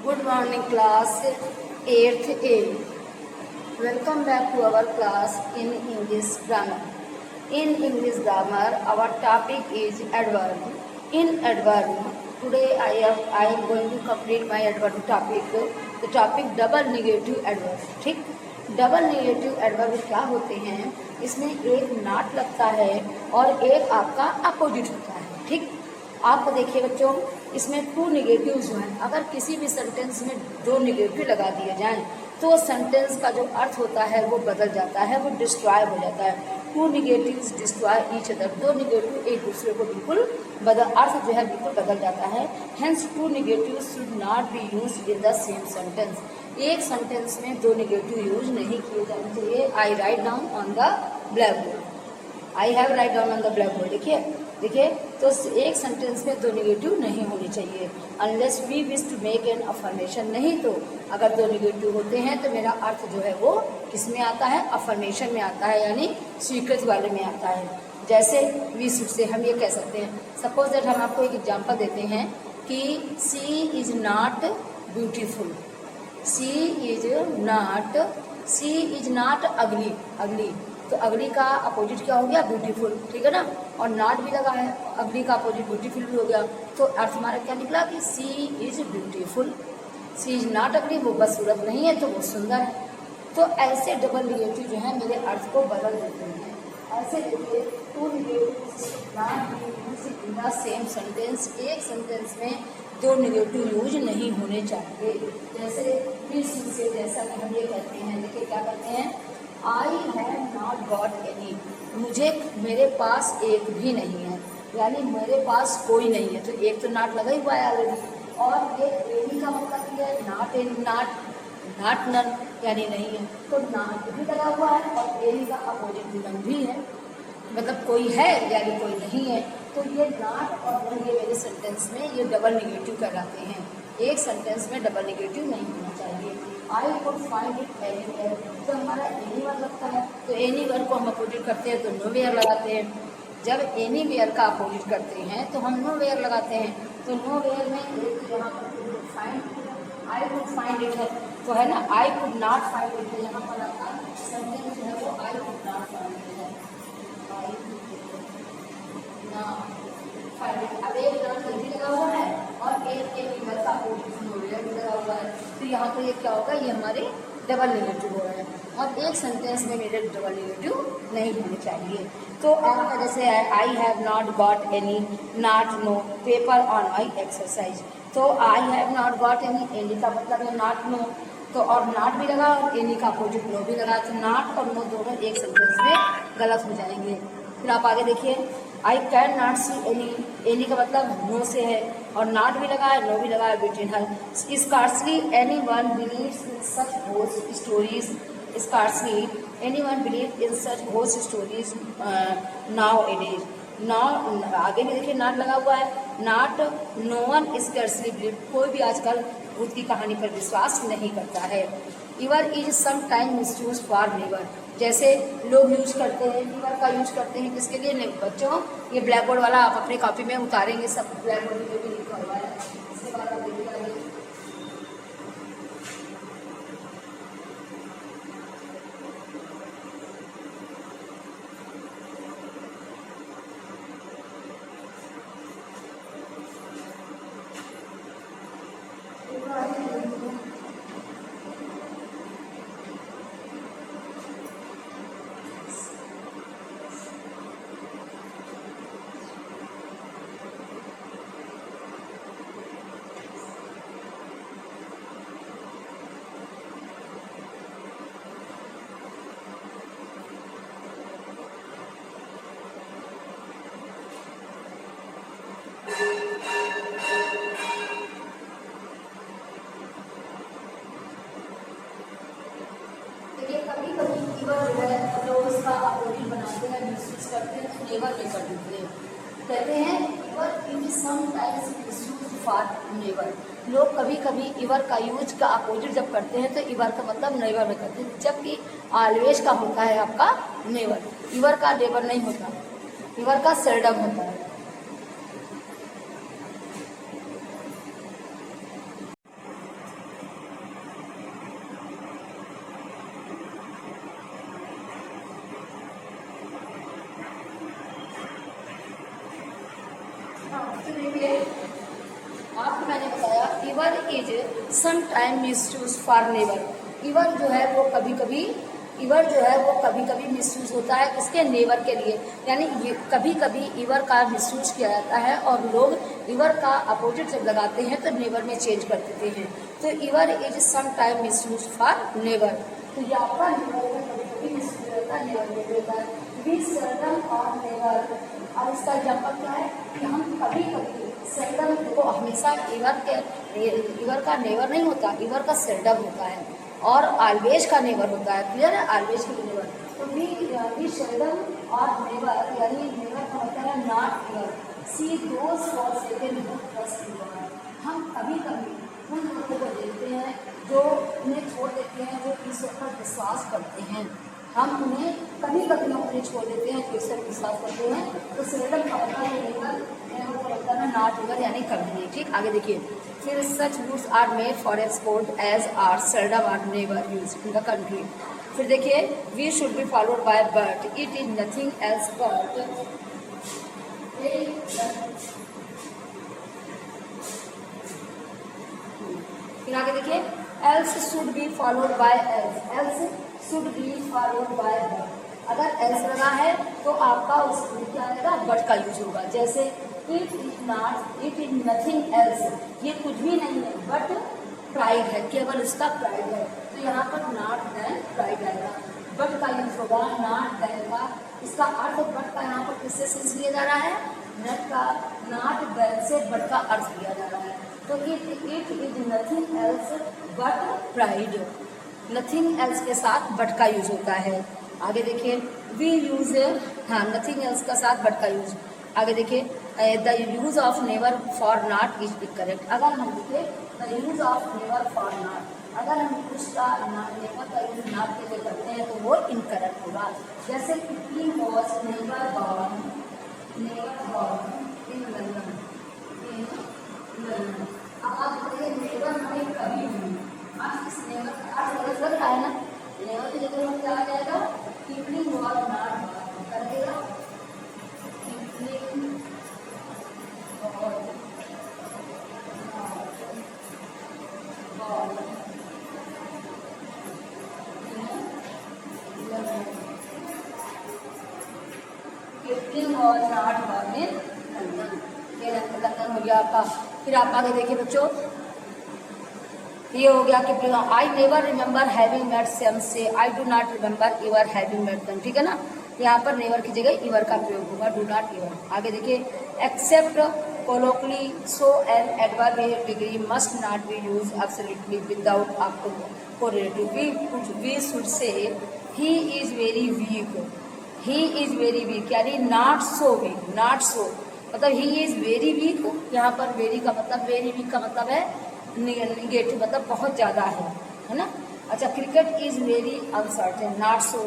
Good morning class 8th A. Welcome back to our class in English grammar. In English grammar our topic is adverb. In adverb today I am going to complete my adverb topic. The topic double negative adverb. ठीक, double negative adverb क्या होते हैं? इसमें एक not लगता है और एक आपका अपोजिट होता है। ठीक, आपको देखिए बच्चों, इसमें टू नेगेटिव जो है, अगर किसी भी सेंटेंस में दो नेगेटिव लगा दिए जाएं तो सेंटेंस का जो अर्थ होता है वो बदल जाता है, वो डिस्ट्रॉय हो जाता है। Two negatives destroy each other, दो नेगेटिव एक दूसरे को बिल्कुल अर्थ जो है बिल्कुल बदल जाता है। Hence two negatives should not be used in the same sentence. एक सेंटेंस में दो नेगेटिव यूज नहीं किए जाने चाहिए। I write down on the blackboard, I have write down on the blackboard. देखिए तो एक सेंटेंस में दो नेगेटिव नहीं होने चाहिए unless we wish to make an affirmation. नहीं तो अगर दो नेगेटिव होते हैं तो मेरा अर्थ जो है वो किस में आता है? अफर्मेशन में आता है, यानी स्वीकृत वाले में आता है। जैसे वी शुड से हम ये कह सकते हैं, सपोज दैट हम आपको एक एग्जांपल देते हैं कि she is not beautiful, she is not ugly. तो अगली का अपोजिट क्या हो गया? ब्यूटीफुल, ठीक है ना। और नॉट भी लगा है, अगली का अपोजिट ब्यूटीफुल भी हो गया। तो अर्थ हमारा क्या निकला कि she is beautiful, she is not ugly, वो बदसूरत नहीं है तो वो सुंदर है। तो ऐसे डबल नेगेटिव जो है मेरे अर्थ को बदल देते हैं। ऐसे देखिए two negative in the same sentence, एक सेंटेंस में दो नेगेटिव यूज नहीं होने चाहिए। जैसे जैसा कि हम ये कहते हैं, देखिए क्या कहते हैं, आई हैव नॉट गॉट एनी, मुझे मेरे पास एक भी नहीं है, यानी मेरे पास कोई नहीं है। तो एक तो नॉट लगा ही हुआ है ऑलरेडी, और एक एनी का मतलब ये है नॉट एनी, नॉट नन यानी नहीं है। तो नॉट भी लगा हुआ है और एनी का अपोजिट नन भी है, मतलब कोई है यानी कोई नहीं है। तो ये नॉट और नन ये मेरे सेंटेंस में ये डबल नेगेटिव कहलाते हैं। एक सेंटेंस में डबल नेगेटिव नहीं होना चाहिए। I could find it anywhere, तो हमारा एनी वर्ड लगता है, तो एनी वर्ड को हम अपोजिट करते हैं तो नो वेयर लगाते हैं। जब एनी वेयर का अपोजिट करते हैं तो हम नो वेयर लगाते हैं। तो नो वेयर में एक यहाँ पर find, I could find it है तो है ना, I could not find it है, यहाँ पर आपका सेंटेंस जो है वो I could not find it है, आई नॉट फाइंड इट। अब एक नॉट जल्दी लगा हुआ है और एक वेयर का अपोजिट नो वेयर भी लगा हुआ है, तो यहाँ पर ये क्या होगा, ये हमारे डबल नेगेटिव हो रहा है। और एक सेंटेंस में मेरे डबल नेगेटिव नहीं होने चाहिए। तो आपका जैसे है, I have not got any not no paper on my exercise. तो I have not got any का मतलब है नॉट नो, तो और नॉट भी लगा और एनी का अपोजिट नो भी लगा, तो नॉट और नो दोनों एक सेंटेंस में गलत हो जाएंगे। फिर आप आगे देखिए, I can not see any का मतलब नो से है और नॉट भी लगा है, नो भी लगा है between her. Scarcely anyone believes in such ghost stories, scarcely anyone believe in such ghost stories nowadays. Now आगे भी देखिए नॉट लगा हुआ है, not no one scarcely believe, कोई भी आजकल भूत की कहानी पर विश्वास नहीं करता है। Ever is some time misuse for never, जैसे लोग यूज करते हैं, इवर का यूज करते हैं किसके लिए? नहीं बच्चों, ये ब्लैक बोर्ड वाला आप अपने कॉपी में उतारेंगे, सब ब्लैक बोर्ड में भी लिखा हुआ है। इसके बाद आप देखिए उसका अपोजिट बनाते हैं, मिसयूज करते हैं, तो नेवर में कर देते हैं। कहते हैं ever is sometimes misused for never. लोग कभी कभी इवर का यूज का अपोजिट जब करते हैं तो इवर का मतलब नेवर में करते हैं, जबकि ऑलवेज का होता है आपका नेवर। इवर का नेवर नहीं होता, इवर का सेल्डम होता है। Ever is some time misuse for never. Ever जो है वो कभी कभी मिसयूज होता है इसके नेवर के लिए, यानी ये कभी कभी इवर का मिसयूज किया जाता है और लोग इवर का अपोजिट जब लगाते हैं तो नेवर में चेंज कर देते हैं। तो ever is some time misuse for never, तो ये आपका नेवर में कभी कभी मिसयूज होता है, नेवर में होता है। वी सेल्डम और नेवर, और इसका एग्जाम्पल क्या है कि हम कभी कभी सेल्डम, देखो हमेशा इवर का नेवर नहीं होता, इवर का सेल्डम होता है, और ऑलवेज का नेवर होता है। क्लियर है, ऑलवेज का नेवर। तो वी सेल्डम और नेवर, यानी नेवर का मतलब है not इवर। C those for second who trust in. हम कभी कभी उन लोगों को देखते हैं जो उन्हें छोड़ देते हैं, जो ईश्वर पर विश्वास करते हैं। हम उन्हें कभी कभी उन्हें छोड़ देते हैं, जो ईश्वर पर विश्वास करते हैं। तो सेल्डम का मतलब है नेवर का मतलब है नॉट इवर, यानी कभी नहीं। ठीक, आगे देखिए। फिर such rules are made for export as are seldom or never use in the country. फिर देखिए, we should be followed by but it is nothing else but. फिर आगे देखिए, else should be followed by else, else should be followed by but. अगर else लगा है तो आपका उसमें क्या आएगा, बट का यूज होगा। जैसे it is not, it is nothing else, ये कुछ भी नहीं है बट प्राइड है, केवल इसका प्राइड है। तो यहाँ पर नॉट देन प्राइड आएगा, बट का यूज होगा नॉट देन का। इसका अर्थ बट का यहाँ पर किससे सेंस लिया जा रहा है, नट का, नॉट देन से बट का अर्थ लिया जा रहा है। तो it is nothing else but pride, nothing else के साथ बट का यूज होता है। आगे देखिए, वी यूज, हाँ नथिंग एल्स का साथ बट का यूज। आगे देखिए, the use of never for not is incorrect. अगर हम देखें the use of never for not, अगर हम उसका नेवर का यूज नॉट के लिए करते हैं तो वो इनकरेक्ट होगा। जैसे he was never born in London, अब आप बताइए नेवर हमें कभी नहीं, आज इस नेवर का अर्थ गलत लग रहा है ना, नेवर की जगह हम क्या आ जाएगा, कीपिंग वॉज नॉट कर देगा, कीपिंग और नॉट बॉर्न इन लंदन, ये लंदन हो गया आपका। फिर आप आगे देखिए बच्चों, ये हो गया कि I never remember having met them say I do not remember ever having met them. ठीक है ना, यहाँ पर नेवर की जगह इवर का प्रयोग होगा, डू नॉट इवर। आगे देखिए, except colloquially so an adverb degree must not be use absolutely without correlative. We should say he is very weak, he is very weak, यानी not so weak, not so मतलब he is very week. यहाँ पर very का मतलब, very weak का मतलब है negative, मतलब बहुत ज़्यादा है ना। अच्छा, cricket is very uncertain, not so.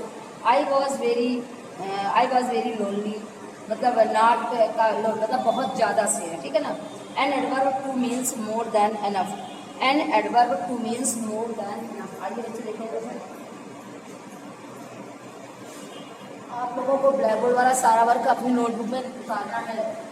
I was very lonely, मतलब नॉट का मतलब बहुत ज़्यादा से है। ठीक है ना। An adverb two means more than enough, an adverb two means more than enough. आइए बच्चे देखेंगे, आप लोगों को ब्लैक बोर्ड वाला सारा वर्क अपनी नोटबुक में उतारना है।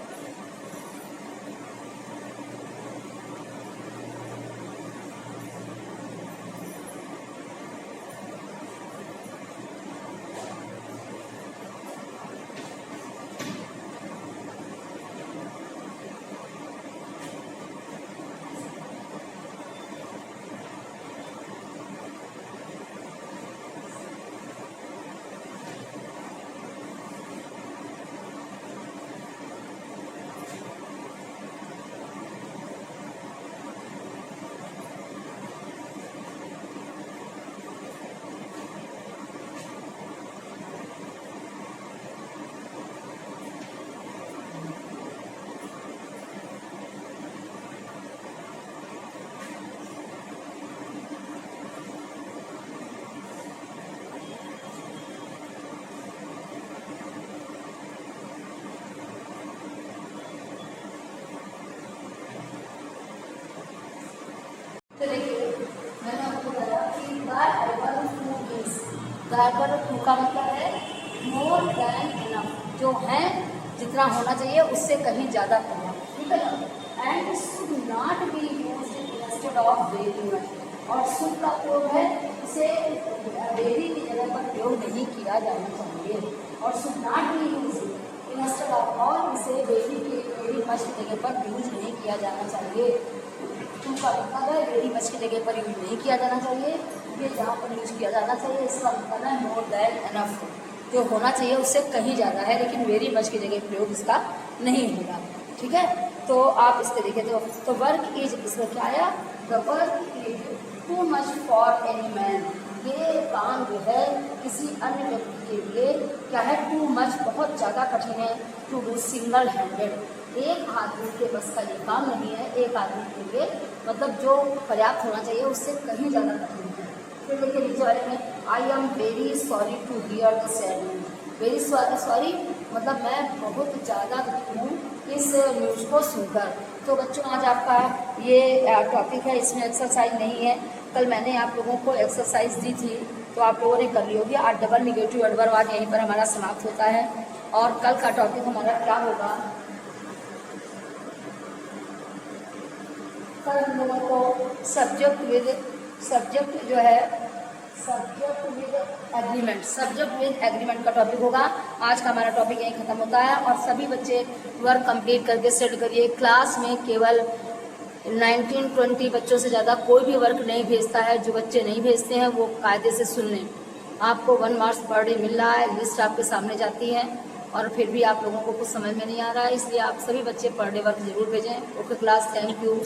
तो देखिए, मैंने आपको बताया कि टू का मतलब है मोर देन इनफ, जो है जितना होना चाहिए उससे कहीं ज़्यादा करना। ठीक है ना। And should not be used in a very much. और शुड का प्रयोग है, इसे वेरी की जगह पर प्रयोग नहीं किया जाना चाहिए और should not be use instead of, और इसे वेरी मच की जगह पर यूज नहीं किया जाना चाहिए। टू का मतलब है वेरी मच की जगह पर यूज नहीं किया जाना चाहिए, ये जहाँ पर यूज किया जाना चाहिए इसका मतलब है मोर देन एनफ, जो होना चाहिए उससे कहीं ज़्यादा है, लेकिन वेरी मच की जगह प्रयोग इसका नहीं होगा। ठीक है, तो आप इस तरीके तो वर्क इज, इसमें क्या आया, the work is too much for any man, ये काम जो है किसी अन्य व्यक्ति के लिए क्या है, टू मच बहुत ज़्यादा कठिन है, टू डू सिंगल हैंडेड, एक आदमी के बस का ये काम नहीं है, एक आदमी के लिए मतलब जो पर्याप्त होना चाहिए उससे कहीं ज़्यादा कठिन है। फिर देखिए नीचे वाले में, I am very sorry to hear the sad news, very sorry मतलब मैं बहुत ज़्यादा दुखी हूँ इस न्यूज़ को सुनकर। तो बच्चों आज आपका ये टॉपिक है, इसमें एक्सरसाइज नहीं है, कल मैंने आप लोगों को एक्सरसाइज दी थी तो आप लोगों ने कर ली होगी। आज डबल निगेटिव एडवर्ब आज यहीं पर हमारा समाप्त होता है और कल का टॉपिक हमारा क्या होगा, कल हम लोगों को सब्जेक्ट विद एग्रीमेंट का टॉपिक होगा। आज का हमारा टॉपिक यहीं खत्म होता है और सभी बच्चे वर्क कंप्लीट करके सेट करिए। क्लास में केवल 19-20 बच्चों से ज़्यादा कोई भी वर्क नहीं भेजता है, जो बच्चे नहीं भेजते हैं वो कायदे से सुन लें। आपको 1 मार्क्स पर डे मिल रहा है, लिस्ट आपके सामने जाती है और फिर भी आप लोगों को कुछ समझ में नहीं आ रहा है, इसलिए आप सभी बच्चे पर डे वर्क जरूर भेजें। Okay class, thank you.